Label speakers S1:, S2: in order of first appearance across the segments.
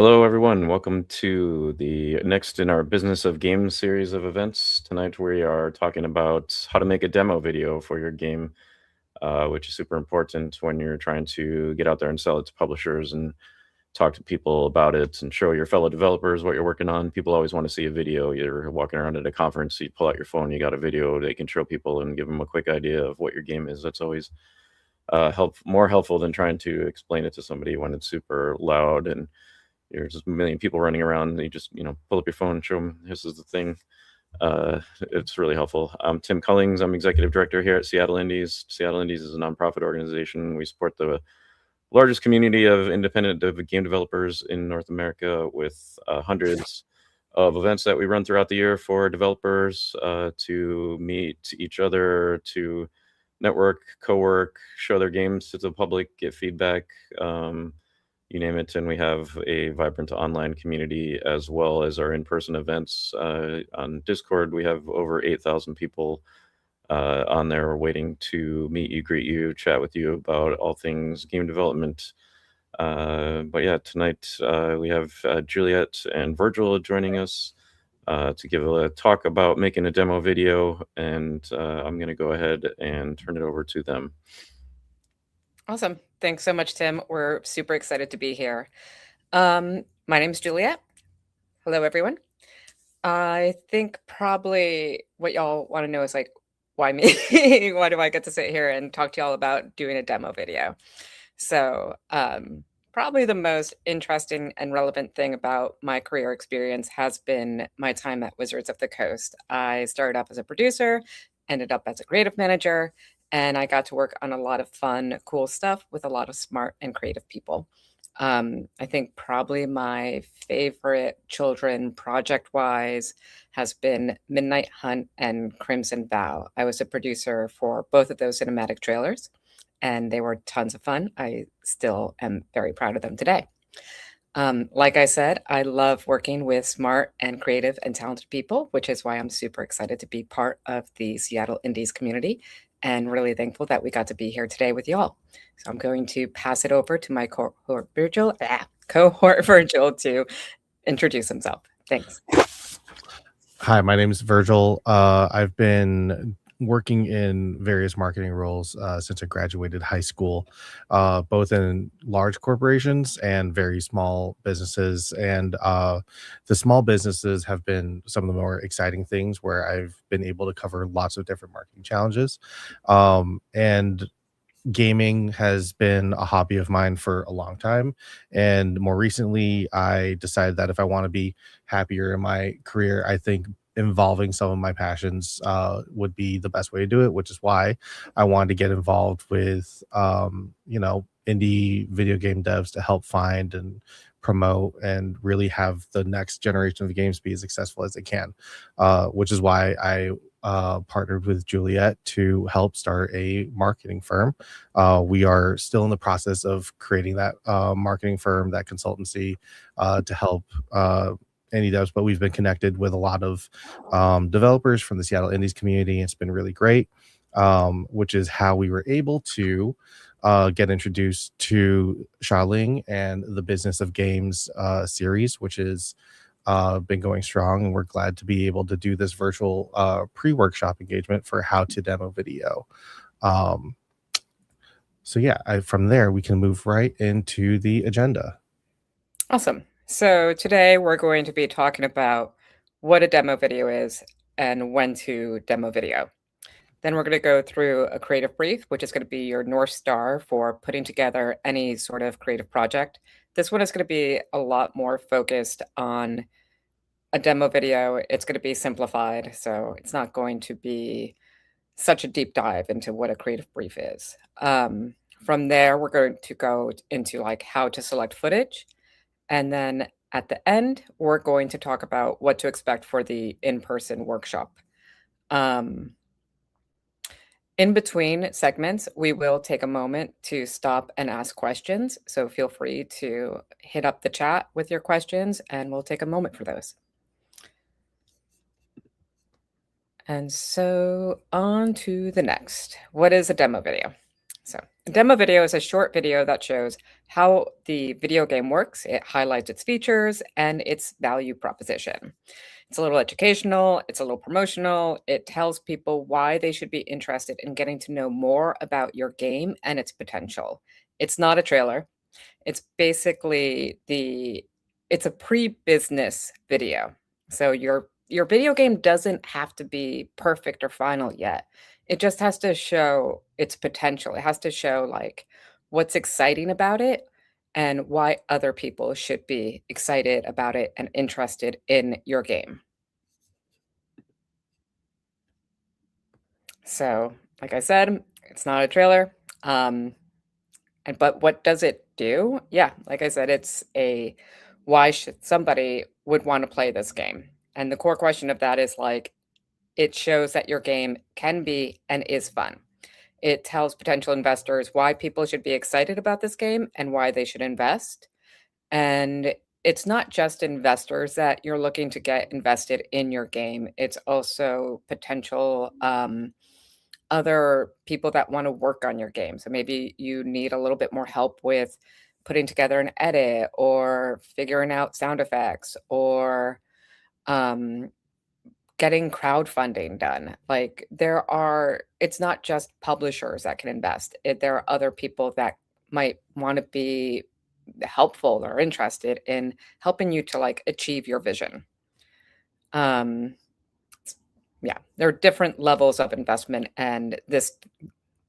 S1: Hello, everyone. Welcome to the next in our Business of Games series of events. Tonight, we are talking about how to make a demo video for your game, which is super important when you're trying to get out there and sell it to publishers and talk to people about it and show your fellow developers what you're working on. People always want to see a video. You're walking around at a conference, you pull out your phone, you got a video they can show people and give them a quick idea of what your game is. That's always more helpful than trying to explain it to somebody when it's super loud and there's just a million people running around. And you just pull up your phone, show them this is the thing. It's really helpful. I'm Tim Cullings. I'm executive director here at Seattle Indies. Seattle Indies is a nonprofit organization. We support the largest community of independent game developers in North America with hundreds of events that we run throughout the year for developers to meet each other, to network, co-work, show their games to the public, get feedback, you name it. And we have a vibrant online community as well as our in-person events. On Discord, we have over 8,000 people on there waiting to meet you, greet you, chat with you about all things game development. But yeah, tonight we have Juliet and Virgil joining us to give a talk about making a demo video, and I'm going to go ahead and turn it over to them.
S2: Awesome. Thanks so much, Tim. We're super excited to be here. My name's Juliet. Hello, everyone. I think probably what y'all want to know is like, why me? Why do I get to sit here and talk to y'all about doing a demo video? So, probably the most interesting and relevant thing about my career experience has been my time at Wizards of the Coast. I started up as a producer, ended up as a creative manager, and I got to work on a lot of fun, cool stuff with a lot of smart and creative people. I think probably my favorite children project wise has been Midnight Hunt and Crimson Vow. I was a producer for both of those cinematic trailers, and they were tons of fun. I still am very proud of them today. Like I said, I love working with smart and creative and talented people, which is why I'm super excited to be part of the Seattle Indies community and really thankful that we got to be here today with y'all. So I'm going to pass it over to my cohort Virgil, to introduce himself. Thanks.
S3: Hi, my name is Virgil. I've been working in various marketing roles since I graduated high school, both in large corporations and very small businesses. And the small businesses have been some of the more exciting things where I've been able to cover lots of different marketing challenges. And gaming has been a hobby of mine for a long time, and more recently I decided that if I want to be happier in my career, I think involving some of my passions would be the best way to do it, which is why I wanted to get involved with indie video game devs to help find and promote and really have the next generation of games be as successful as they can, which is why I partnered with Juliet to help start a marketing firm. We are still in the process of creating that marketing firm, that consultancy to help any devs, but we've been connected with a lot of developers from the Seattle Indies community. It's been really great, which is how we were able to get introduced to Xiaoling and the Business of Games series, which is been going strong, and we're glad to be able to do this virtual pre-workshop engagement for how to demo video. So yeah, from there we can move right into the agenda.
S2: Awesome. So today we're going to be talking about what a demo video is and when to demo video. Then we're going to go through a creative brief, which is going to be your North Star for putting together any sort of creative project. This one is going to be a lot more focused on a demo video. It's going to be simplified, so it's not going to be such a deep dive into what a creative brief is. From there, we're going to go into like how to select footage. And then at the end, we're going to talk about what to expect for the in-person workshop. In between segments, we will take a moment to stop and ask questions. So feel free to hit up the chat with your questions, and we'll take a moment for those. And so on to the next. What is a demo video? So, a demo video is a short video that shows how the video game works. It highlights its features and its value proposition. It's a little educational, it's a little promotional. It tells people why they should be interested in getting to know more about your game and its potential. It's not a trailer. It's basically it's a pre-business video. So your video game doesn't have to be perfect or final yet. It just has to show its potential. It has to show like what's exciting about it and why other people should be excited about it and interested in your game. So, like I said, it's not a trailer. But what does it do? Yeah, like I said, it's a why should somebody would want to play this game? And the core question of that is like it shows that your game can be and is fun. It tells potential investors why people should be excited about this game and why they should invest. And it's not just investors that you're looking to get invested in your game. It's also potential other people that want to work on your game. So maybe you need a little bit more help with putting together an edit or figuring out sound effects or um, getting crowdfunding done. Like it's not just publishers that can invest. There are other people that might want to be helpful or interested in helping you to like achieve your vision. Um, yeah, there are different levels of investment, and this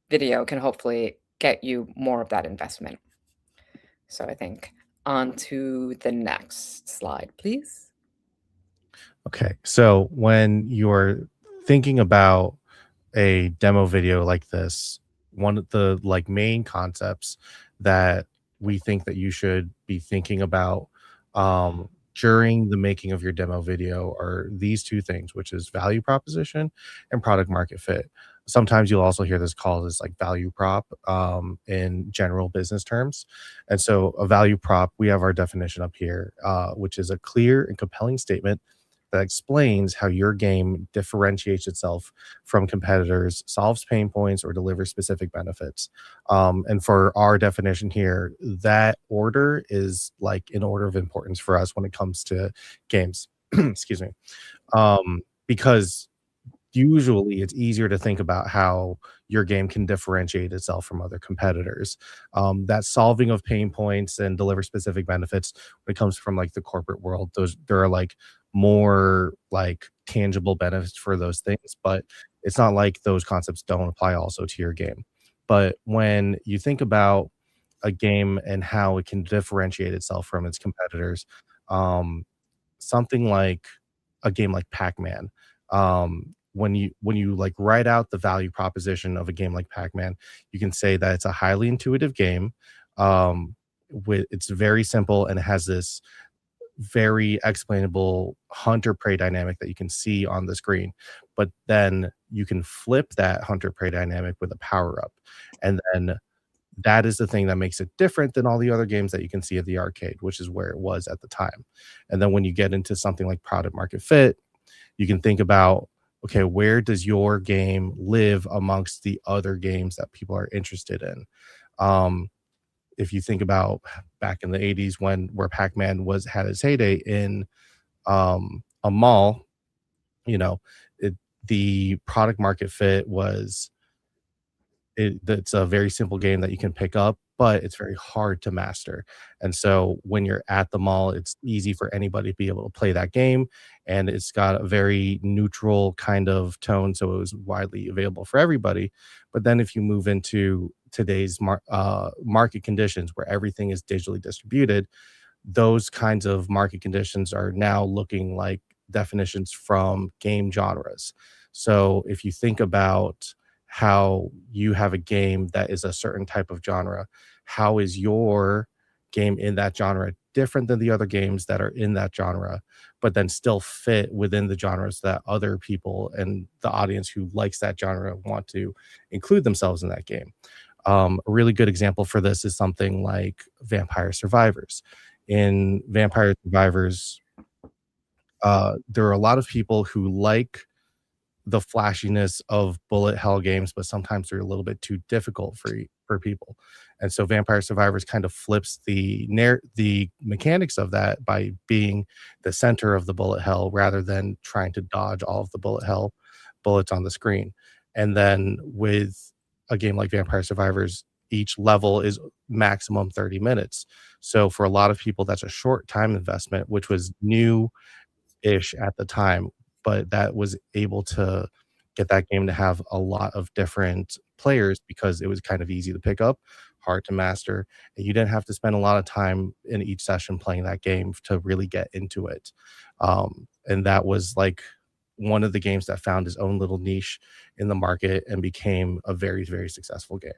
S2: video can hopefully get you more of that investment. So I think on to the next slide, please.
S3: Okay, so when you're thinking about a demo video like this, one of the like main concepts that we think that you should be thinking about during the making of your demo video are these two things, which is value proposition and product market fit. Sometimes you'll also hear this called as like value prop in general business terms. And so a value prop, we have our definition up here, which is a clear and compelling statement that explains how your game differentiates itself from competitors, solves pain points, or delivers specific benefits. And for our definition here, that order is like in order of importance for us when it comes to games. Excuse me. Because usually it's easier to think about how your game can differentiate itself from other competitors. That solving of pain points and deliver specific benefits when it comes from like the corporate world, there are like more like tangible benefits for those things, but it's not like those concepts don't apply also to your game. But when you think about a game and how it can differentiate itself from its competitors, um, something like a game like Pac-Man. When you like write out the value proposition of a game like Pac-Man, you can say that it's a highly intuitive game. It's very simple and it has this very explainable hunter prey dynamic that you can see on the screen. But then you can flip that hunter prey dynamic with a power up, and then that is the thing that makes it different than all the other games that you can see at the arcade, which is where it was at the time. And then when you get into something like product market fit, you can think about, okay, where does your game live amongst the other games that people are interested in? If you think about back in the 80s where Pac-Man had its heyday in a mall, you know, the product market fit was it's a very simple game that you can pick up, but it's very hard to master. And so when you're at the mall, it's easy for anybody to be able to play that game. And it's got a very neutral kind of tone. So it was widely available for everybody. But then if you move into today's market conditions where everything is digitally distributed, those kinds of market conditions are now looking like definitions from game genres. So if you think about how you have a game that is a certain type of genre, how is your game in that genre different than the other games that are in that genre, but then still fit within the genres that other people and the audience who likes that genre want to include themselves in that game. A really good example for this is something like Vampire Survivors. In Vampire Survivors, there are a lot of people who like the flashiness of bullet hell games, but sometimes they're a little bit too difficult for people. And so Vampire Survivors kind of flips the mechanics of that by being the center of the bullet hell rather than trying to dodge all of the bullet hell bullets on the screen. And then with a game like Vampire Survivors, each level is maximum 30 minutes. So for a lot of people, that's a short time investment, which was new ish at the time, but that was able to get that game to have a lot of different players because it was kind of easy to pick up, hard to master, and you didn't have to spend a lot of time in each session playing that game to really get into it. And that was like one of the games that found his own little niche in the market and became a very, very successful game.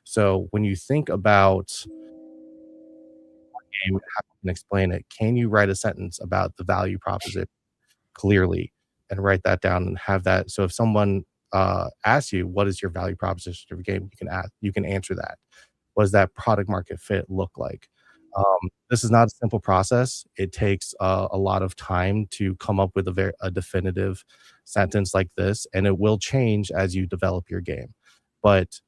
S3: So when you think about game, how you can explain it, can you write a sentence about the value proposition clearly and write that down and have that so if someone asks you what is your value proposition of your game, you can answer that. What does that product market fit look like? This is not a simple process. It takes a lot of time to come up with a definitive sentence like this, and it will change as you develop your game. But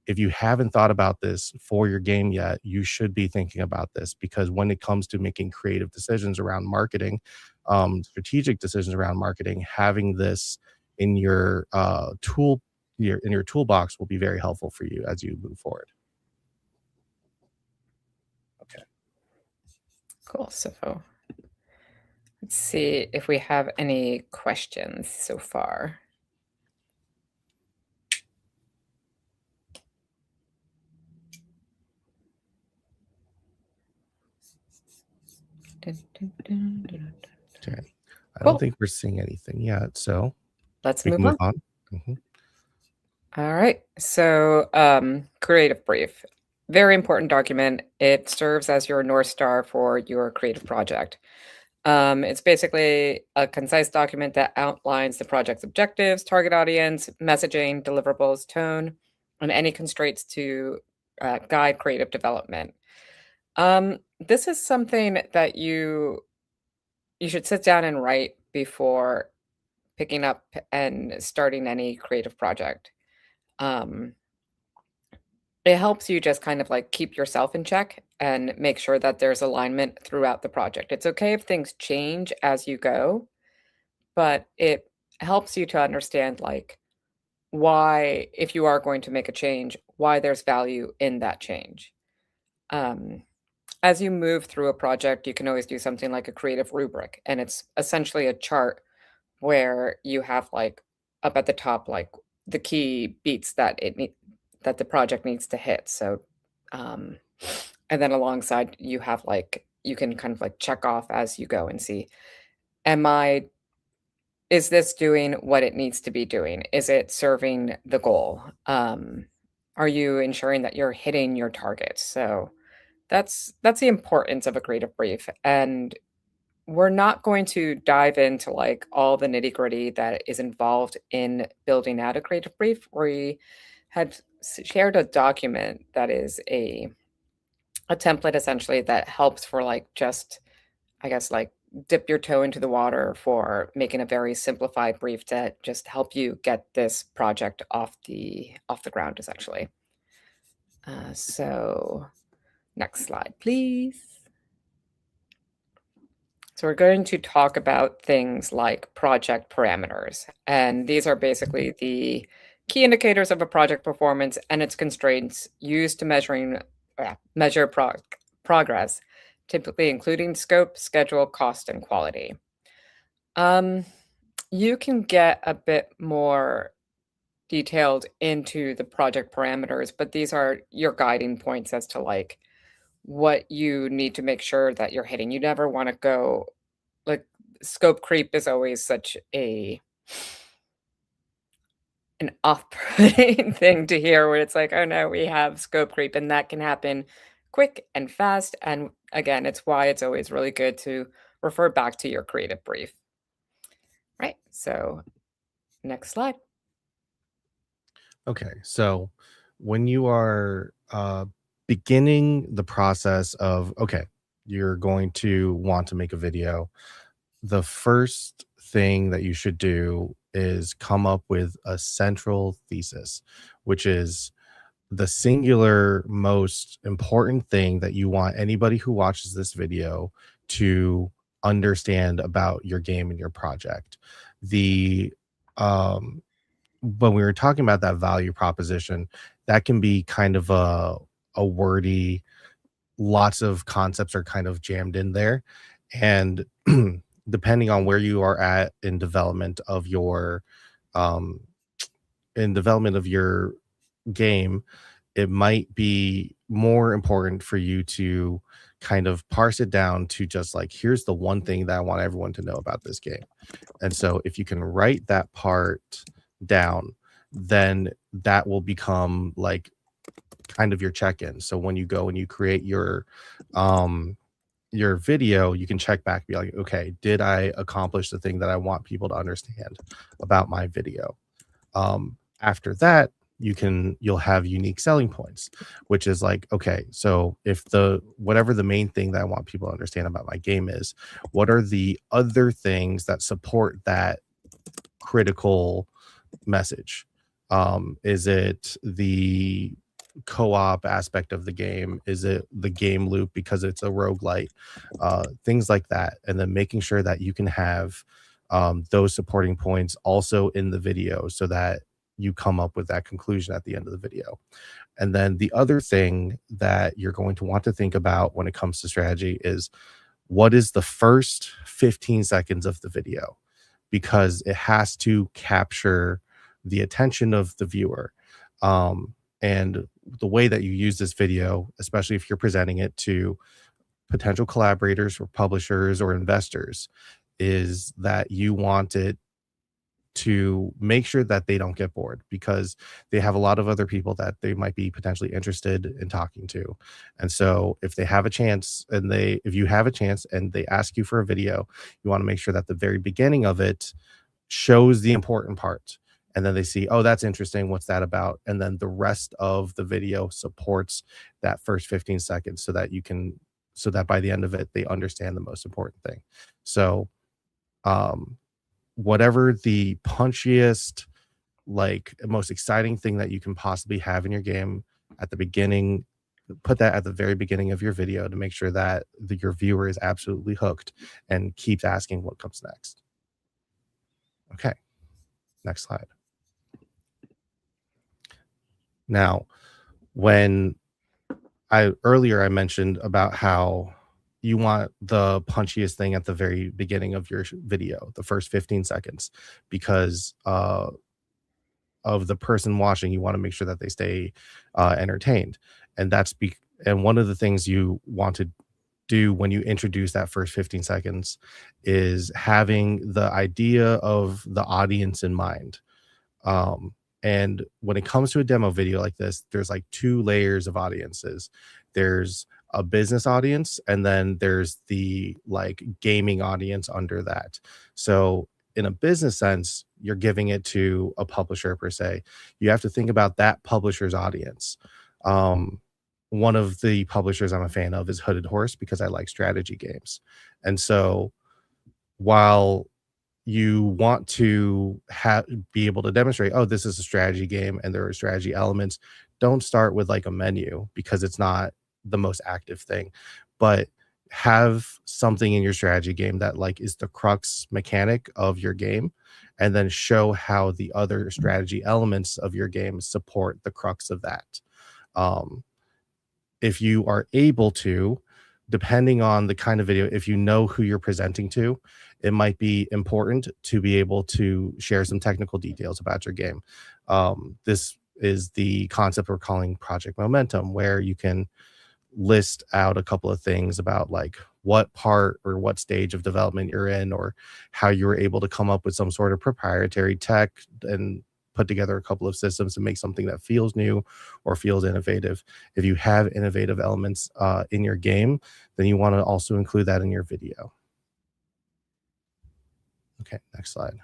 S3: if you haven't thought about this for your game yet, you should be thinking about this because when it comes to making creative decisions around marketing, strategic decisions around marketing, having this in your in your toolbox will be very helpful for you as you move forward. Okay.
S2: Cool. So let's see if we have any questions so far.
S3: Okay. I
S2: Cool.
S3: don't think we're seeing anything yet, so
S2: Let's
S3: we
S2: move
S3: can move
S2: on.
S3: on. Mhm.
S2: All right. So, creative brief. Very important document. It serves as your North Star for your creative project. It's basically a concise document that outlines the project's objectives, target audience, messaging, deliverables, tone, and any constraints to guide creative development. This is something that you should sit down and write before picking up and starting any creative project. Um, it helps you just kind of like keep yourself in check and make sure that there's alignment throughout the project. It's okay if things change as you go, but it helps you to understand like why, if you are going to make a change, why there's value in that change. Um, as you move through a project, you can always do something like a creative rubric, and it's essentially a chart where you have like up at the top like the key beats that the project needs to hit. So, um, and then alongside you have like you can kind of like check off as you go and see, am I is this doing what it needs to be doing? Is it serving the goal? Are you ensuring that you're hitting your targets? So that's the importance of a creative brief. And we're not going to dive into like all the nitty-gritty that is involved in building out a creative brief. We had shared a document that is a template essentially that helps for like just I guess like dip your toe into the water for making a very simplified brief to just help you get this project off the ground essentially. So next slide, please. So we're going to talk about things like project parameters, and these are basically the key indicators of a project performance and its constraints used to measure progress, typically including scope, schedule, cost, and quality. Um, you can get a bit more detailed into the project parameters, but these are your guiding points as to like what you need to make sure that you're hitting. You never want to go like scope creep is always such an off-putting thing to hear where it's like, oh no, we have scope creep, and that can happen quick and fast. And again, it's why it's always really good to refer back to your creative brief. Right. So next slide.
S3: Okay, so when you are beginning the process of, okay, you're going to want to make a video, the first thing that you should do is come up with a central thesis, which is the singular most important thing that you want anybody who watches this video to understand about your game and your project. The When we were talking about that value proposition, that can be kind of a wordy, lots of concepts are kind of jammed in there. And depending on where you are at in development of your um game, it might be more important for you to kind of parse it down to just like, here's the one thing that I want everyone to know about this game. And so if you can write that part down, then that will become like kind of your check-in. So when you go and you create your video, you can check back, be like, okay, did I accomplish the thing that I want people to understand about my video? After that, you'll have unique selling points, which is like, okay, so if whatever the main thing that I want people to understand about my game is, what are the other things that support that critical message? Is it the co-op aspect of the game? Is it the game loop because it's a roguelite? Things like that. And then making sure that you can have those supporting points also in the video so that you come up with that conclusion at the end of the video. And then the other thing that you're going to want to think about when it comes to strategy is, what is the first 15 seconds of the video? Because it has to capture the attention of the viewer. And the way that you use this video, especially if you're presenting it to potential collaborators or publishers or investors, is that you want it to make sure that they don't get bored, because they have a lot of other people that they might be potentially interested in talking to. And so if they have a chance if you have a chance and they ask you for a video, you want to make sure that the very beginning of it shows the important part. And then they see, oh, that's interesting. What's that about? And then the rest of the video supports that first 15 seconds so that by the end of it, they understand the most important thing. So, whatever the punchiest, like most exciting thing that you can possibly have in your game at the beginning, put that at the very beginning of your video to make sure that your viewer is absolutely hooked and keeps asking what comes next. Okay, next slide. Now, when I mentioned about how you want the punchiest thing at the very beginning of your video, the first 15 seconds, because of the person watching, you want to make sure that they stay entertained. And and one of the things you want to do when you introduce that first 15 seconds is having the idea of the audience in mind. And when it comes to a demo video like this, there's like two layers of audiences. There's a business audience, and then there's the like gaming audience under that. So in a business sense, you're giving it to a publisher per se. You have to think about that publisher's audience. One of the publishers I'm a fan of is Hooded Horse, because I like strategy games. And so while you want to be able to demonstrate, oh, this is a strategy game and there are strategy elements, don't start with like a menu, because it's not the most active thing. But have something in your strategy game that like is the crux mechanic of your game, and then show how the other strategy elements of your game support the crux of that. If you are able to, depending on the kind of video, if you know who you're presenting to, it might be important to be able to share some technical details about your game. This is the concept we're calling Project Momentum, where you can list out a couple of things about like what part or what stage of development you're in, or how you were able to come up with some sort of proprietary tech and put together a couple of systems to make something that feels new or feels innovative. If you have innovative elements in your game, then you want to also include that in your video. Okay, next slide.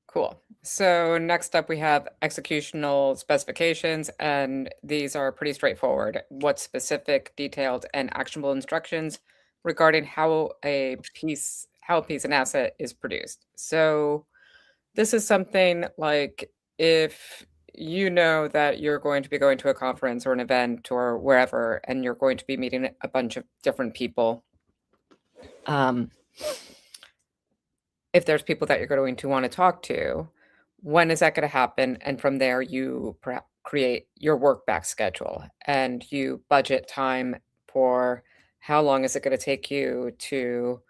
S2: Cool. So next up, we have executional specifications, and these are pretty straightforward. What specific, detailed, and actionable instructions regarding how a piece and asset is produced. So This is something like if you know that you're going to be going to a conference or an event or wherever, and you're going to be meeting a bunch of different people. Um, if there's people that you're going to want to talk to, when is that going to happen? And from there, you create your work back schedule and you budget time for how long is it going to take you to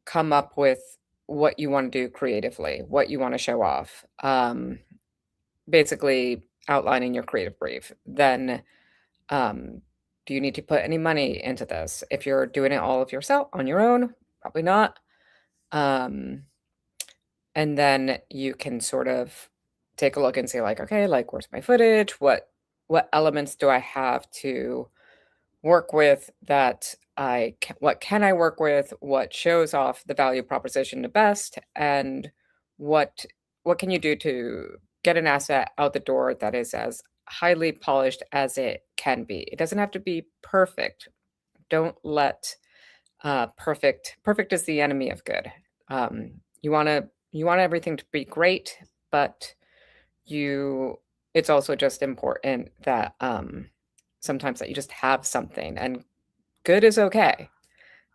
S2: come up with what you want to do creatively, what you want to show off. Basically outlining your creative brief. Then, um, do you need to put any money into this? If you're doing it all of yourself on your own, probably not. Um, and then you can sort of take a look and say like, okay, like where's my footage? What elements do I have to work with that what can I work with? What shows off the value proposition the best? And what what can you do to get an asset out the door that is as highly polished as it can be? It doesn't have to be perfect. Don't let perfect is the enemy of good. You want everything to be great, but you it's also just important that sometimes that you just have something and good is okay.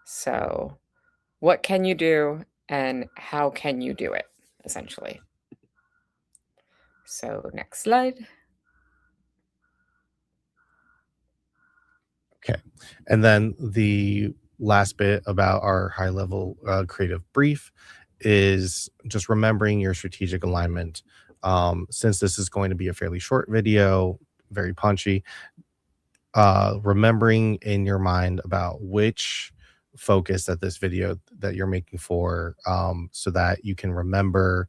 S2: So, what can you do and how can you do it, essentially? So, next slide.
S3: Okay. And then the last bit about our high level creative brief is just remembering your strategic alignment. Since this is going to be a fairly short video, very punchy, remembering in your mind about which focus that this video that you're making for, so that you can remember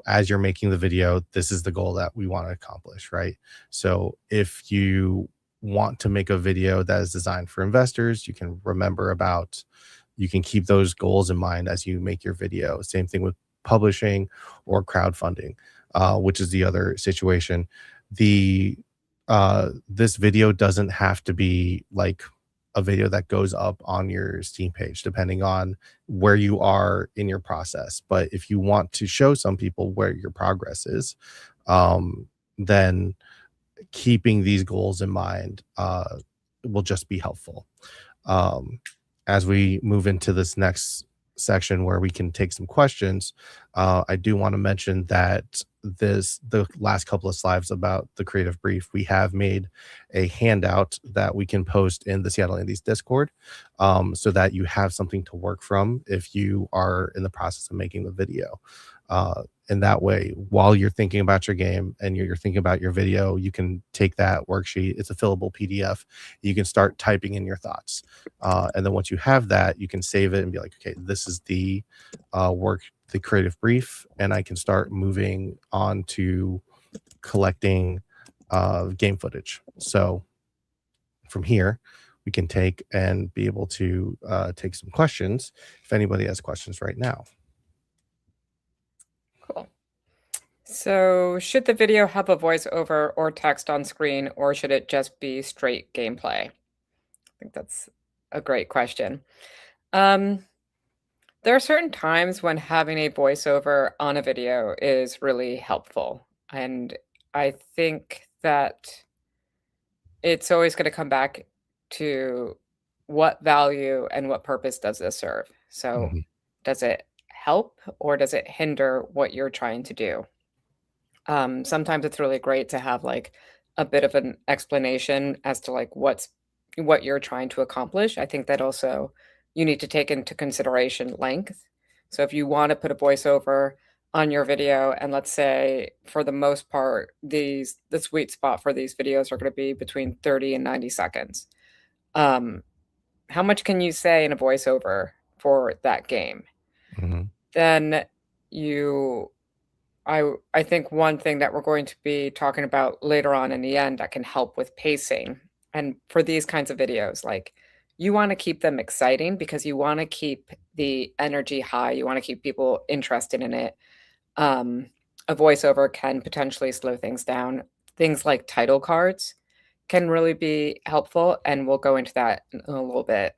S3: as you're making the video, this is the goal that we want to accomplish, right? So if you want to make a video that is designed for investors, you can remember about, you can keep those goals in mind as you make your video. Same thing with publishing or crowdfunding, which is the other situation. The this video doesn't have to be like a video that goes up on your Steam page, depending on where you are in your process. But if you want to show some people where your progress is, then keeping these goals in mind will just be helpful. Um, as we move into this next section where we can take some questions, I do want to mention that the last couple of slides about the creative brief, we have made a handout that we can post in the Seattle Indies Discord, so that you have something to work from if you are in the process of making the video. And that way, while you're thinking about your game and you're thinking about your video, you can take that worksheet. It's a fillable PDF. You can start typing in your thoughts. And then once you have that, you can save it and be like, okay, this is the the creative brief. And I can start moving on to collecting game footage. So from here, we can take and be able to take some questions if anybody has questions right now.
S2: Cool. So, should the video have a voiceover or text on screen, or should it just be straight gameplay? I think that's a great question. There are certain times when having a voiceover on a video is really helpful. And I think that it's always going to come back to what value and what purpose does this serve? So,
S3: Mhm.
S2: does it help or does it hinder what you're trying to do? Sometimes it's really great to have like a bit of an explanation as to like what you're trying to accomplish. I think that also you need to take into consideration length. So if you want to put a voiceover on your video, and let's say for the most part, the sweet spot for these videos are going to be between 30 and 90 seconds. Um, how much can you say in a voiceover for that game?
S3: Mhm.
S2: Then you I think one thing that we're going to be talking about later on in the end that can help with pacing, and for these kinds of videos, like, you wanna keep them exciting because you wanna keep the energy high, you wanna keep people interested in it. Um, a voiceover can potentially slow things down. Things like title cards can really be helpful, and we'll go into that in a little bit.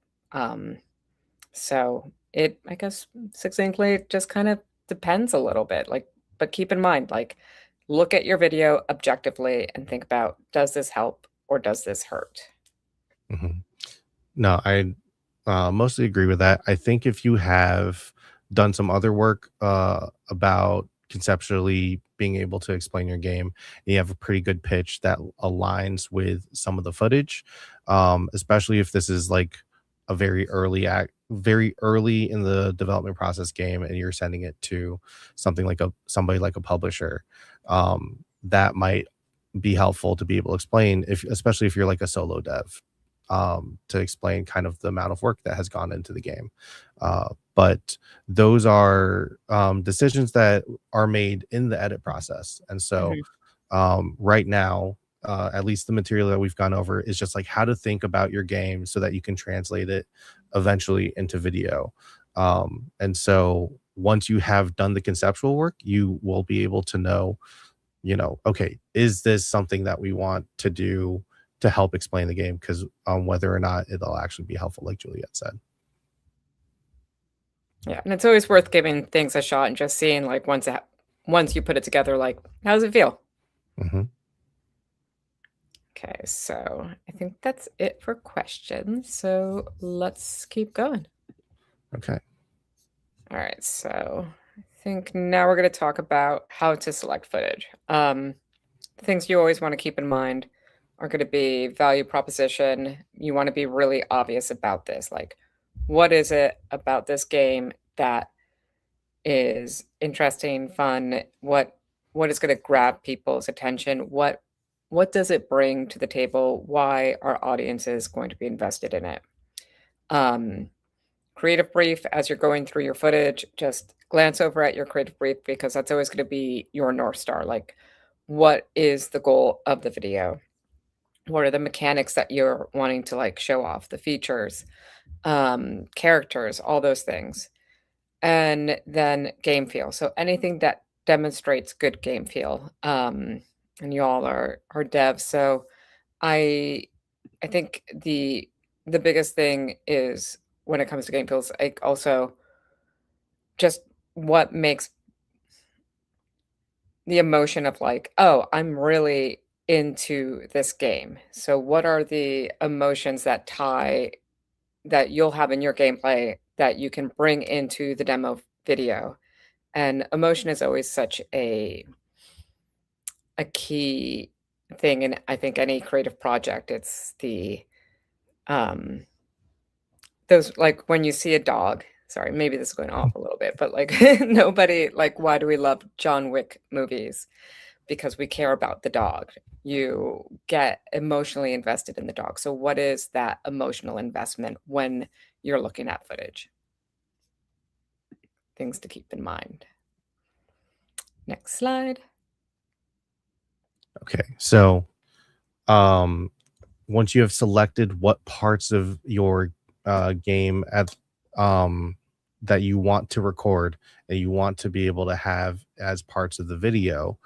S2: So it I guess succinctly, just kind of depends a little bit, like, but keep in mind, like, look at your video objectively and think about, does this help or does this hurt?
S3: Mhm. No, I mostly agree with that. I think if you have done some other work about conceptually being able to explain your game, and you have a pretty good pitch that aligns with some of the footage, especially if this is like a very early in the development process game, and you're sending it to somebody like a publisher, that might be helpful to be able to explain, if especially if you're like a solo dev, to explain kind of the amount of work that has gone into the game. But those are decisions that are made in the edit process. And so
S2: Mhm.
S3: right now, at least the material that we've gone over is just like how to think about your game so that you can translate it eventually into video. And so once you have done the conceptual work, you will be able to know, okay, is this something that we want to do to help explain the game? Because whether or not it'll actually be helpful, like Juliet said.
S2: Yeah, and it's always worth giving things a shot and just seeing, like, once you put it together, like, how does it feel?
S3: Hmm.
S2: Okay, so I think that's it for questions. So let's keep going.
S3: Okay.
S2: All right, so I think now we're going to talk about how to select footage. Things you always want to keep in mind are going to be value proposition. You want to be really obvious about this. Like, what is it about this game that is interesting, fun? What is going to grab people's attention? What does it bring to the table? Why are audiences going to be invested in it? Um, Creative brief as you're going through your footage, just glance over at your creative brief because that's always going to be your North Star. Like, what is the goal of the video? What are the mechanics that you're wanting to like show off? The features, characters, all those things. And then game feel. So anything that demonstrates good game feel. And you all are devs. So I I think the biggest thing is when it comes to game feels, like also just what makes the emotion of like, "Oh, I'm really into this game." So what are the emotions that you'll have in your gameplay that you can bring into the demo video? And emotion is always such a key thing in I think any creative project. It's the um those like when you see a dog, sorry, maybe this is going off a little bit, but like nobody like why do we love John Wick movies? Because we care about the dog. You get emotionally invested in the dog. So what is that emotional investment when you're looking at footage? Things to keep in mind. Next slide.
S3: Okay. So um, once you have selected what parts of your game that you want to record and you want to be able to have as parts of the video,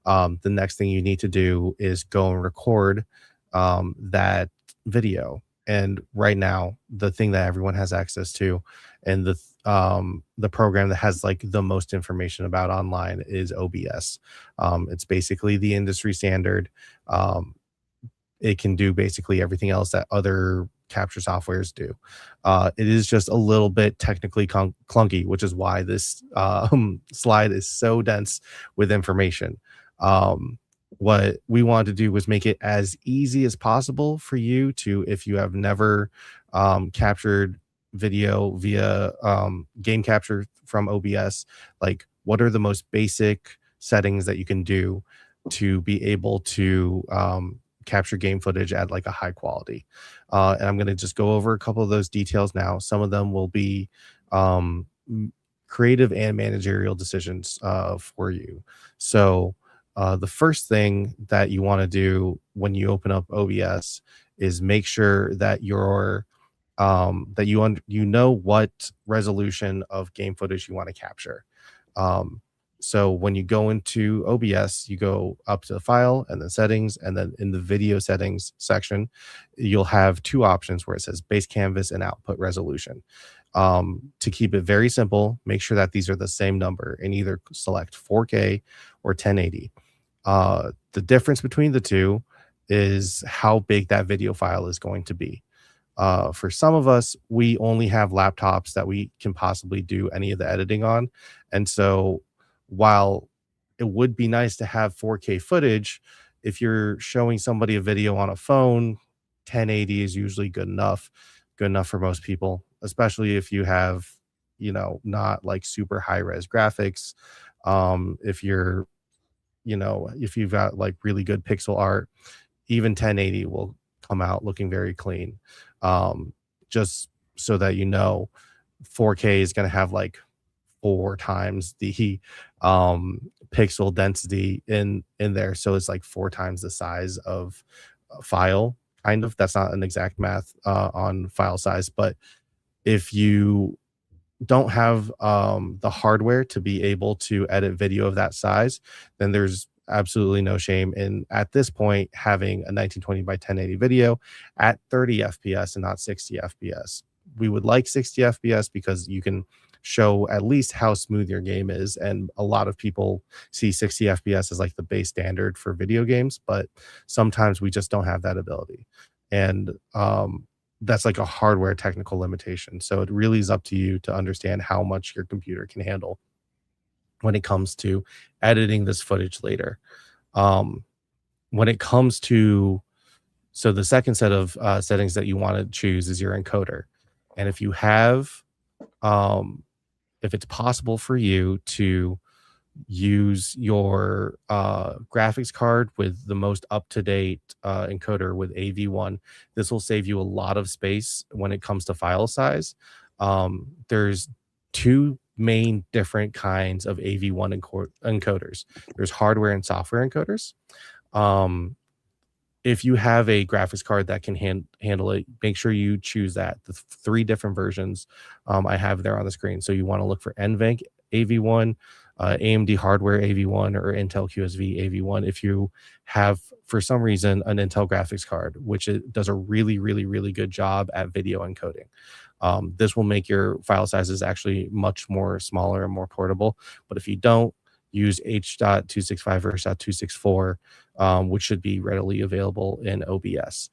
S3: the next thing you need to do is go and record that video. And right now, the thing that everyone has access to, and the program that has like the most information about online is OBS. It's basically the industry standard. Um, it can do basically everything else that other capture softwares do. It is just a little bit technically clunky, which is why this slide is so dense with information. What we wanted to do was make it as easy as possible for you to, if you have never captured video via game capture from OBS, like what are the most basic settings that you can do to be able to capture game footage at like a high quality. And I'm going to just go over a couple of those details now. Some of them will be creative and managerial decisions for you. So the first thing that you want to do when you open up OBS is make sure that you know what resolution of game footage you want to capture. Um, so when you go into OBS, you go up to the file and then settings, and then in the video settings section, you'll have two options where it says base canvas and output resolution. To keep it very simple, make sure that these are the same number and either select 4K or 1080. The difference between the two is how big that video file is going to be. For some of us, we only have laptops that we can possibly do any of the editing on. And so while it would be nice to have 4K footage, if you're showing somebody a video on a phone, 1080 is usually good enough for most people, especially if you have, not like super high res graphics. If you're, if you've got like really good pixel art, even 1080 will come out looking very clean. Just so that 4K is going to have like 4 times the pixel density in there, so it's like 4 times the size of a file. Kind of, that's not an exact math on file size, but if you don't have the hardware to be able to edit video of that size, then there's absolutely no shame in, at this point, having a 1920 by 1080 video at 30 FPS and not 60 FPS. We would like 60 FPS because you can show at least how smooth your game is, and a lot of people see 60 FPS as like the base standard for video games, but sometimes we just don't have that ability. And that's like a hardware technical limitation. So it really is up to you to understand how much your computer can handle when it comes to editing this footage later. When it comes to, so the second set of settings that you want to choose is your encoder. And if you have, if it's possible for you to use your graphics card with the most up-to-date encoder with AV1, this will save you a lot of space when it comes to file size. There's two main different kinds of AV1 encoders. There's hardware and software encoders. If you have a graphics card that can handle it, make sure you choose that. The 3 different versions I have there on the screen. So you want to look for NVENC AV1, AMD hardware AV1, or Intel QSV AV1 if you have, for some reason, an Intel graphics card, which it does a really, really, really good job at video encoding. This will make your file sizes actually much more smaller and more portable. But if you don't, use H.265 or H.264, which should be readily available in OBS.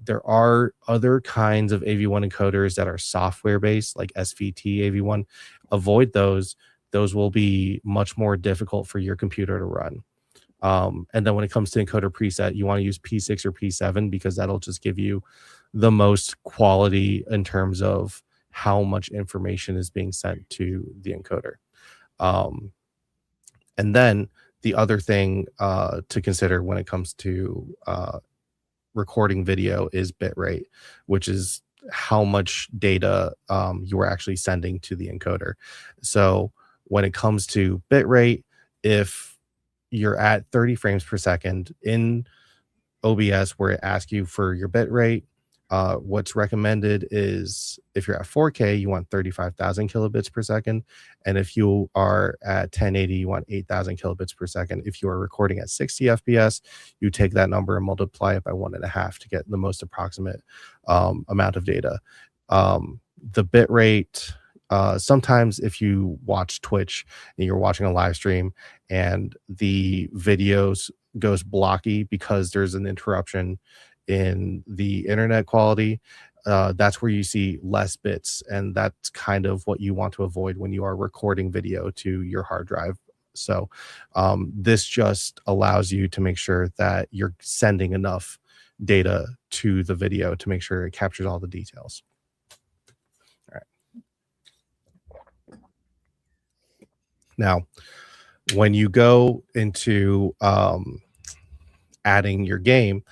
S3: There are other kinds of AV1 encoders that are software based, like SVT AV1. Avoid those. Those will be much more difficult for your computer to run. And then when it comes to encoder preset, you want to use P6 or P7 because that'll just give you the most quality in terms of how much information is being sent to the encoder. And then the other thing to consider when it comes to recording video is bitrate, which is how much data you are actually sending to the encoder. So when it comes to bitrate, if you're at 30 frames per second in OBS, where it asks you for your bitrate, what's recommended is if you're at 4K, you want 35,000 kilobits per second. And if you are at 1080, you want 8,000 kilobits per second. If you are recording at 60 FPS, you take that number and multiply it by 1.5 to get the most approximate amount of data. The bitrate, sometimes if you watch Twitch and you're watching a live stream and the videos goes blocky because there's an interruption in the internet quality, that's where you see less bits, and that's kind of what you want to avoid when you are recording video to your hard drive. So this just allows you to make sure that you're sending enough data to the video to make sure it captures all the details. All right. Now, when you go into adding your game,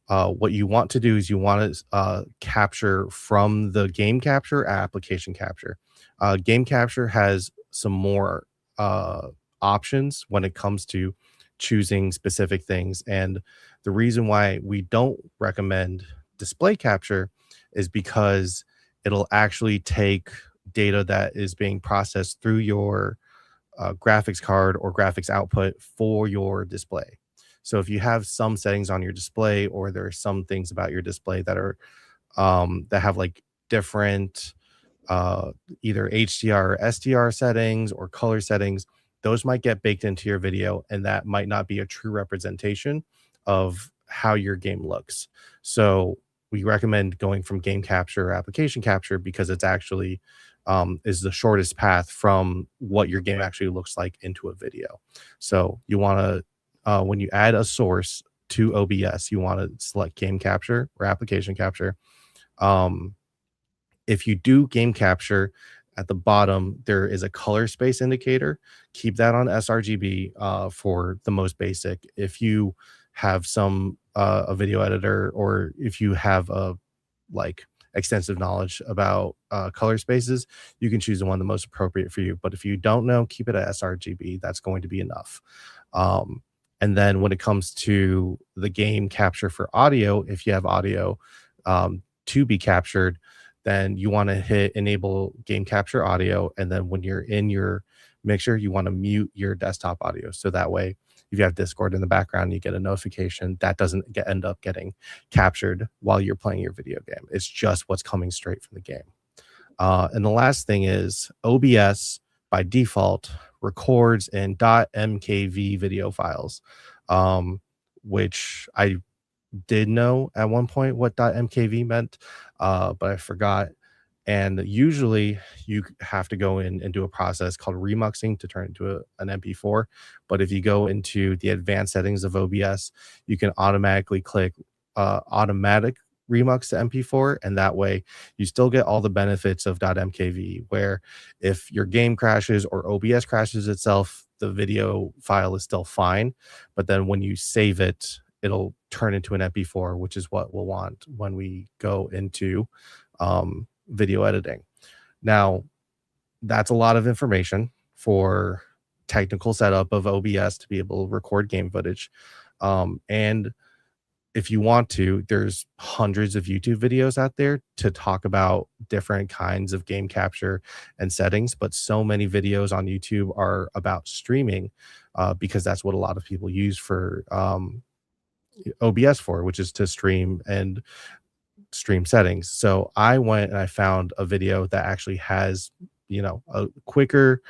S3: what you want to do is you want to capture from the game capture application capture. Game capture has some more options when it comes to choosing specific things. And the reason why we don't recommend display capture is because it'll actually take data that is being processed through your graphics card or graphics output for your display. So if you have some settings on your display, or there are some things about your display that are that have like different either HDR or SDR settings or color settings. Those might get baked into your video, and that might not be a true representation of how your game looks. So we recommend going from game capture or application capture because it's actually is the shortest path from what your game actually looks like into a video. So you want to when you add a source to OBS, you want to select game capture or application capture. If you do game capture, at the bottom there is a color space indicator. Keep that on sRGB for the most basic. If you have some a video editor, or if you have a like extensive knowledge about color spaces, you can choose the one the most appropriate for you. But if you don't know, keep it at sRGB. That's going to be enough. And then when it comes to the game capture for audio, if you have audio to be captured, then you want to hit enable game capture audio. And then when you're in your mixer, you want to mute your desktop audio. So that way, if you have Discord in the background, you get a notification that doesn't end up getting captured while you're playing your video game. It's just what's coming straight from the game. And the last thing is OBS by default records in .mkv video files, which I did know at one point what .mkv meant, but I forgot. And usually you have to go in and do a process called remuxing to turn it into an MP4. But if you go into the advanced settings of OBS, you can automatically click automatic remux to MP4, and that way you still get all the benefits of .mkv, where if your game crashes or OBS crashes itself, the video file is still fine. But then when you save it, it'll turn into an MP4, which is what we'll want when we go into video editing. Now, that's a lot of information for technical setup of OBS to be able to record game footage. And if you want to, there's hundreds of YouTube videos out there to talk about different kinds of game capture and settings, but so many videos on YouTube are about streaming because that's what a lot of people use for OBS for, which is to stream and stream settings. So I went and I found a video that actually has, a quicker,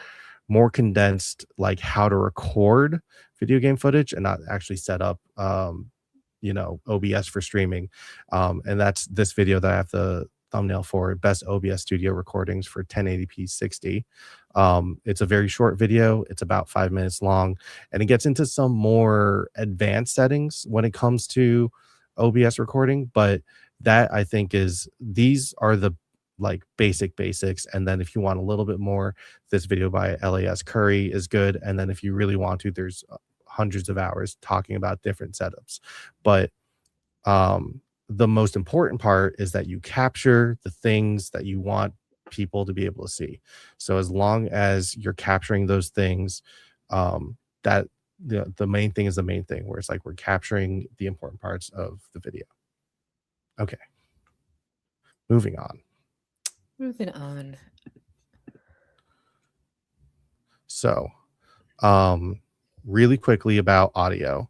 S3: more condensed, like how to record video game footage and not actually set up, OBS for streaming. And that's this video that I have the thumbnail for, best OBS studio recordings for 1080p 60. It's a very short video. It's about 5 minutes long, and it gets into some more advanced settings when it comes to OBS recording. But that, I think, these are the like basics. And then if you want a little bit more, this video by LAS Curry is good. And then if you really want to, there's hundreds of hours talking about different setups. But the most important part is that you capture the things that you want people to be able to see. So as long as you're capturing those things, that the main thing is the main thing, where it's like we're capturing the important parts of the video. Okay. Moving on. So, really quickly about audio.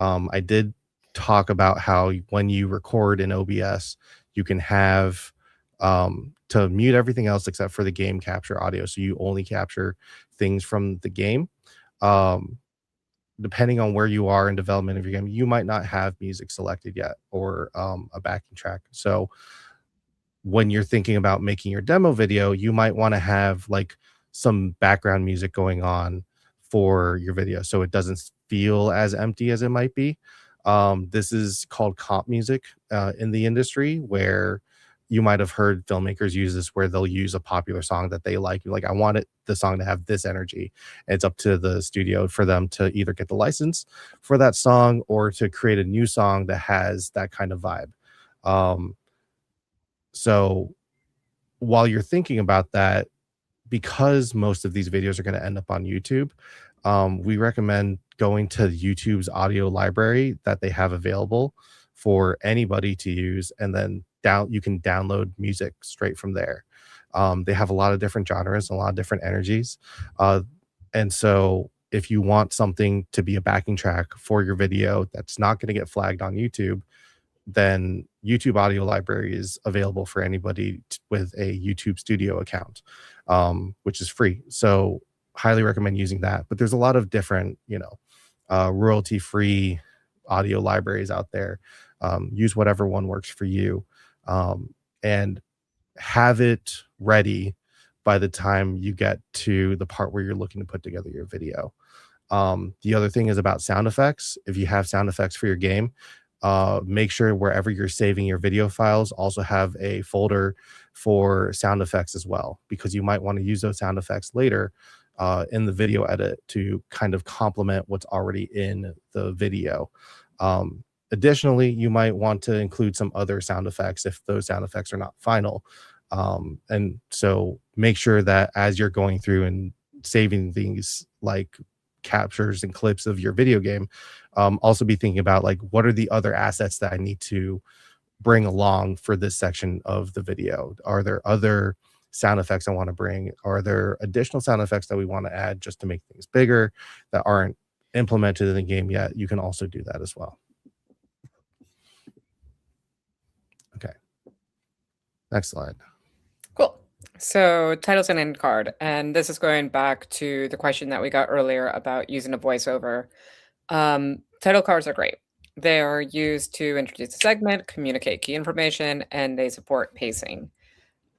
S3: I did talk about how when you record in OBS, you can have to mute everything else except for the game capture audio. So you only capture things from the game. Depending on where you are in development of your game, you might not have music selected yet or a backing track. So when you're thinking about making your demo video, you might want to have like some background music going on for your video so it doesn't feel as empty as it might be. This is called comp music in the industry, where you might have heard filmmakers use this, where they'll use a popular song that they like. You're like, I want the song to have this energy. And it's up to the studio for them to either get the license for that song or to create a new song that has that kind of vibe. So while you're thinking about that, because most of these videos are going to end up on YouTube, we recommend going to YouTube's audio library that they have available for anybody to use, and then you can download music straight from there. They have a lot of different genres, a lot of different energies. And so if you want something to be a backing track for your video that's not going to get flagged on YouTube, then YouTube audio library is available for anybody with a YouTube Studio account, which is free. So highly recommend using that. But there's a lot of different, royalty free audio libraries out there. Use whatever one works for you, and have it ready by the time you get to the part where you're looking to put together your video. The other thing is about sound effects. If you have sound effects for your game, make sure wherever you're saving your video files also have a folder for sound effects as well, because you might want to use those sound effects later in the video edit to kind of complement what's already in the video. Additionally, you might want to include some other sound effects if those sound effects are not final. And so make sure that as you're going through and saving these like captures and clips of your video game, also be thinking about like, what are the other assets that I need to bring along for this section of the video? Are there other sound effects I want to bring? Are there additional sound effects that we want to add just to make things bigger that aren't implemented in the game yet? You can also do that as well. Okay. Next slide.
S2: Cool. So titles and end card. And this is going back to the question that we got earlier about using a voiceover. Title cards are great. They are used to introduce a segment, communicate key information, and they support pacing.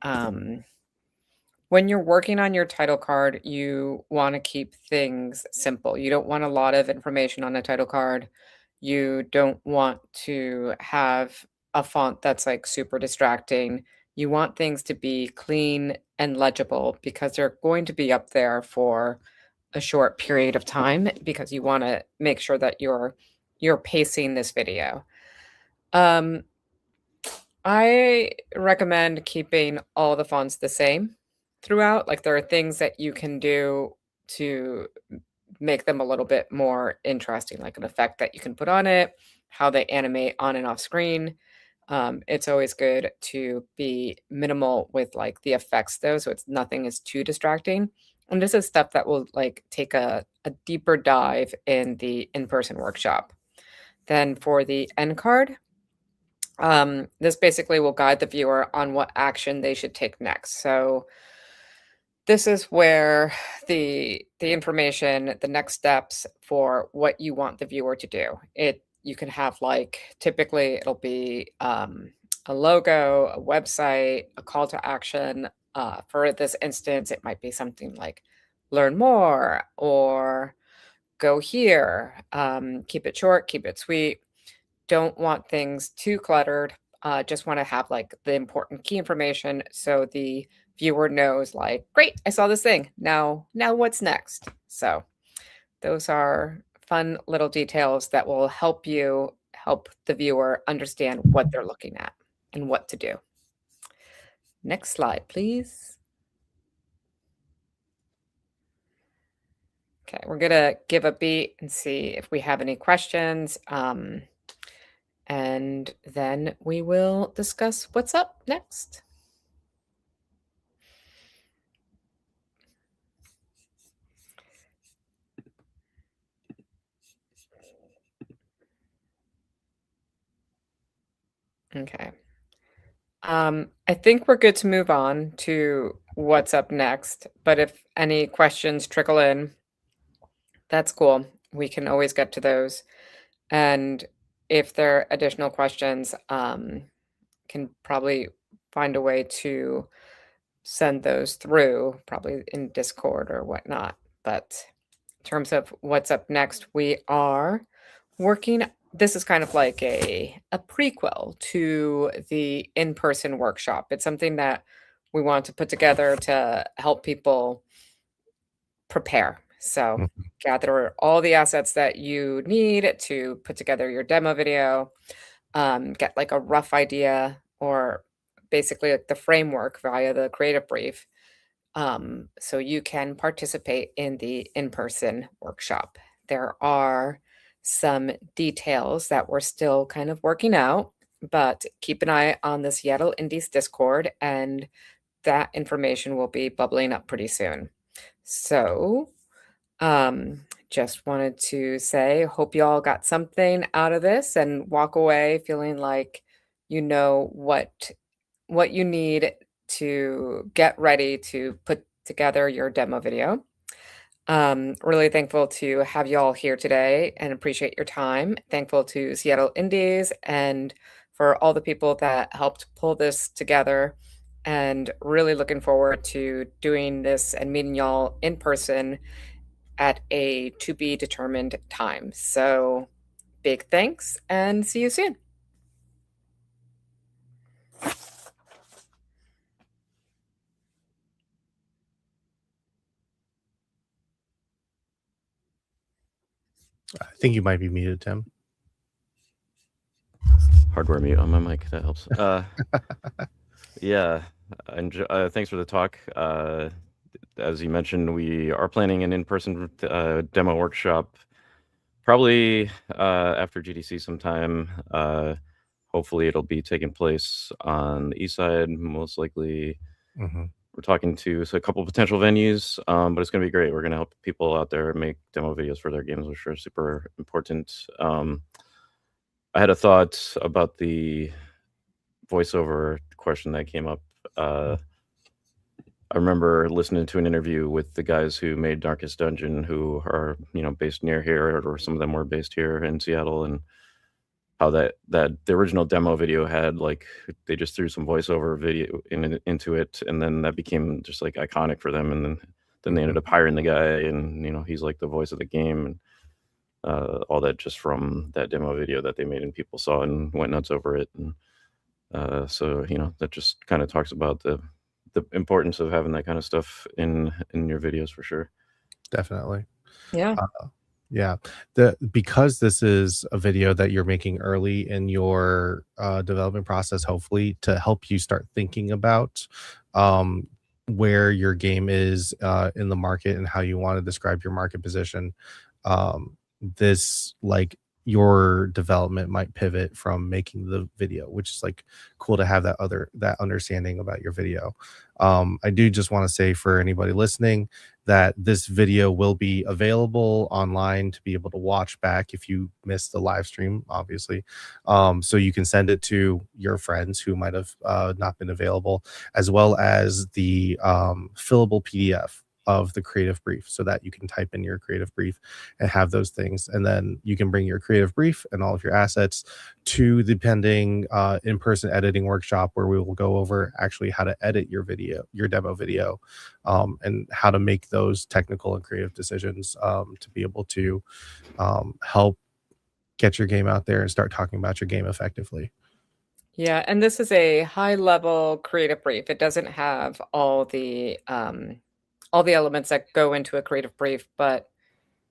S2: When you're working on your title card, you want to keep things simple. You don't want a lot of information on a title card. You don't want to have a font that's like super distracting. You want things to be clean and legible because they're going to be up there for a short period of time, because you want to make sure that you're pacing this video. I recommend keeping all the fonts the same throughout. Like, there are things that you can do to make them a little bit more interesting, like an effect that you can put on it, how they animate on and off screen. It's always good to be minimal with like the effects though, so nothing is too distracting. And this is stuff that will like take a deeper dive in the in-person workshop. Then for the end card, this basically will guide the viewer on what action they should take next. So this is where the information, the next steps for what you want the viewer to do. You can have like, typically it'll be a logo, a website, a call to action. For this instance, it might be something like learn more or go here. Keep it short, keep it sweet. Don't want things too cluttered. Just want to have like the important key information so the viewer knows like, great, I saw this thing. Now what's next? So those are fun little details that will help the viewer understand what they're looking at and what to do. Next slide, please. Okay, we're gonna give a beat and see if we have any questions. And then we will discuss what's up next. Okay. I think we're good to move on to what's up next, but if any questions trickle in, that's cool. We can always get to those. And if there are additional questions, can probably find a way to send those through, probably in Discord or whatnot. But in terms of what's up next, we are working. This is kind of like a prequel to the in-person workshop. It's something that we want to put together to help people prepare. So gather all the assets that you need to put together your demo video, get like a rough idea or basically like the framework via the creative brief, so you can participate in the in-person workshop. There are some details that we're still kind of working out, but keep an eye on the Seattle Indies Discord, and that information will be bubbling up pretty soon. So just wanted to say, hope you all got something out of this and walk away feeling like you know what you need to get ready to put together your demo video. Really thankful to have you all here today and appreciate your time. Thankful to Seattle Indies and for all the people that helped pull this together. And really looking forward to doing this and meeting y'all in person at a to be determined time. So big thanks and see you soon.
S3: I think you might be muted, Tim.
S1: Hardware mute on my mic, that helps. Yeah, thanks for the talk. As you mentioned, we are planning an in-person demo workshop, probably after GDC sometime. Hopefully it'll be taking place on the east side, most likely. We're talking to a couple potential venues, but it's going to be great. We're going to help people out there make demo videos for their games, which are super important. I had a thought about the voiceover question that came up. I remember listening to an interview with the guys who made Darkest Dungeon, who are, based near here, or some of them were based here in Seattle, and how that the original demo video had, like, they just threw some voiceover video into it, and then that became just like iconic for them, and then they ended up hiring the guy, and he's like the voice of the game, and all that just from that demo video that they made, and people saw it and went nuts over it. And so that just kind of talks about the importance of having that kind of stuff in your videos, for sure.
S3: Definitely.
S2: Yeah.
S3: Yeah. Because this is a video that you're making early in your development process, hopefully to help you start thinking about where your game is in the market and how you want to describe your market position. This, like, your development might pivot from making the video, which is like cool to have that understanding about your video. I do just want to say for anybody listening that this video will be available online to be able to watch back if you missed the live stream, obviously. So you can send it to your friends who might have not been available, as well as the fillable PDF of the creative brief, so that you can type in your creative brief and have those things. And then you can bring your creative brief and all of your assets to the pending in-person editing workshop, where we will go over actually how to edit your demo video, and how to make those technical and creative decisions to be able to help get your game out there and start talking about your game effectively.
S2: Yeah, and this is a high-level creative brief. It doesn't have all the elements that go into a creative brief, but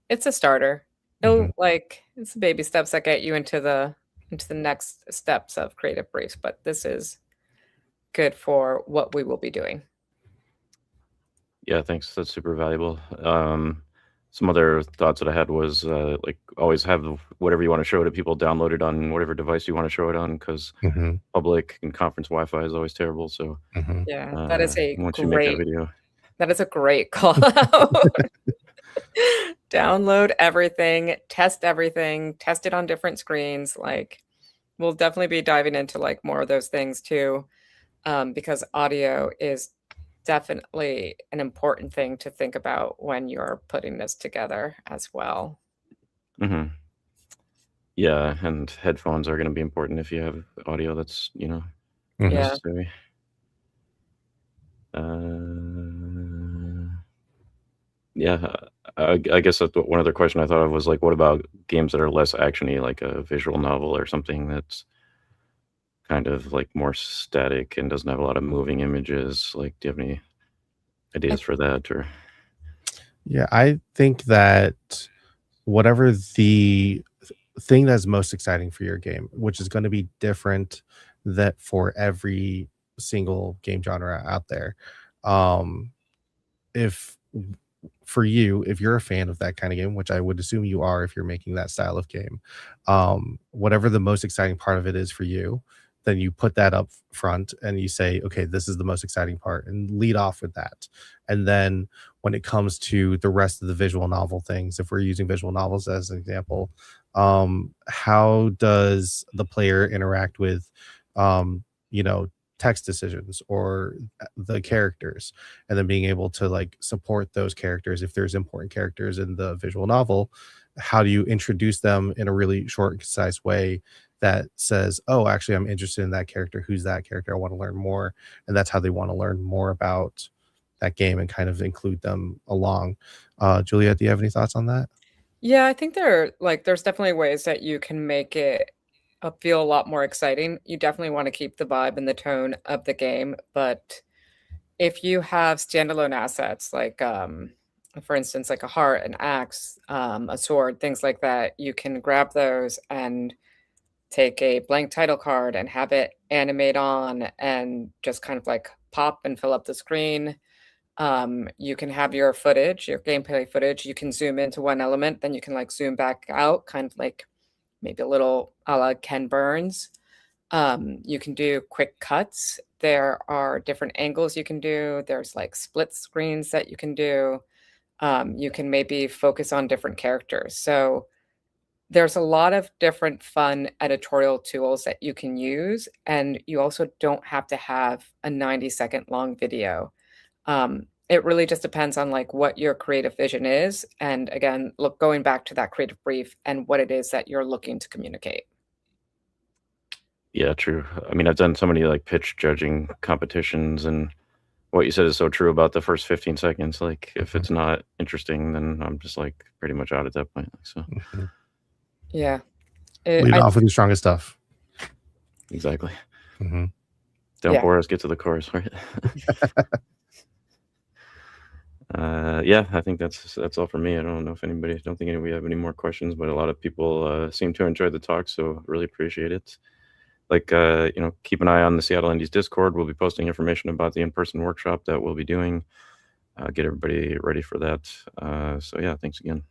S2: it's a starter. It's baby steps that get you into the next steps of creative briefs, but this is good for what we will be doing.
S1: Yeah, thanks. That's super valuable. Some other thoughts that I had was always have whatever you want to show to people downloaded on whatever device you want to show it on, because public and conference Wi-Fi is always terrible. So
S2: yeah, that is a
S1: once you make that video.
S2: That is a great call out. Download everything, test it on different screens. Like, we'll definitely be diving into like more of those things too, because audio is definitely an important thing to think about when you're putting this together as well.
S1: Yeah, and headphones are going to be important if you have audio that's necessary. Yeah, I guess that's one other question I thought of was, like, what about games that are less actiony, like a visual novel or something that's kind of like more static and doesn't have a lot of moving images? Like, do you have any ideas for that? Or
S3: Yeah, I think that whatever the thing that's most exciting for your game, which is going to be different that for every single game genre out there, if for you, if you're a fan of that kind of game, which I would assume you are if you're making that style of game, whatever the most exciting part of it is for you, then you put that up front and you say, okay, this is the most exciting part, and lead off with that. And then when it comes to the rest of the visual novel things, if we're using visual novels as an example, how does the player interact with, you know, text decisions or the characters, and then being able to like support those characters if there's important characters in the visual novel. How do you introduce them in a really short and concise way that says, oh, actually I'm interested in that character, who's that character, I want to learn more, and that's how they want to learn more about that game and kind of include them along. Juliet, do you have any thoughts on that?
S2: Yeah, I think there's definitely ways that you can make it feel a lot more exciting. You definitely want to keep the vibe and the tone of the game, but if you have standalone assets like, for instance, like a heart, an axe, a sword, things like that, you can grab those and take a blank title card and have it animate on and just kind of like pop and fill up the screen. You can have your footage, your gameplay footage. You can zoom into one element, then you can like zoom back out, kind of like maybe a little a la Ken Burns. You can do quick cuts. There are different angles you can do. There's like split screens that you can do. You can maybe focus on different characters. So there's a lot of different fun editorial tools that you can use, and you also don't have to have a 90-second long video. It really just depends on like what your creative vision is, and again, look, going back to that creative brief and what it is that you're looking to communicate.
S1: Yeah, true. I mean, I've done so many like pitch judging competitions, and what you said is so true about the first 15 seconds. Like, if it's not interesting, then I'm just like pretty much out at that point. So,
S2: Yeah.
S3: Lead off with your strongest stuff.
S1: Exactly.
S3: Mhm.
S1: Don't
S2: Yeah.
S1: bore us, get to the chorus, right? Yeah, I think that's all for me. I don't think we have any more questions, but a lot of people seem to enjoy the talk, so really appreciate it. Like, keep an eye on the Seattle Indies Discord. We'll be posting information about the in-person workshop that we'll be doing. Get everybody ready for that. So yeah, thanks again.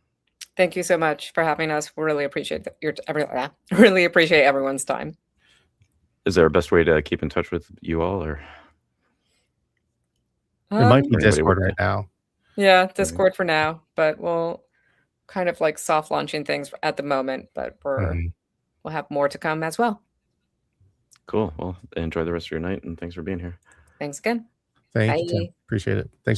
S2: Thank you so much for having us. We really appreciate really appreciate everyone's time.
S1: Is there a best way to keep in touch with you all, or
S3: It might be
S1: Or anybody
S3: Discord
S1: working?
S3: right now.
S2: Yeah, Discord for now, but we'll kind of like soft launching things at the moment, but
S3: Mhm.
S2: we'll have more to come as well.
S1: Cool. Well, enjoy the rest of your night, and thanks for being here.
S2: Thanks again.
S3: Thank you,
S2: Bye.
S3: Tim. Appreciate it. Thanks.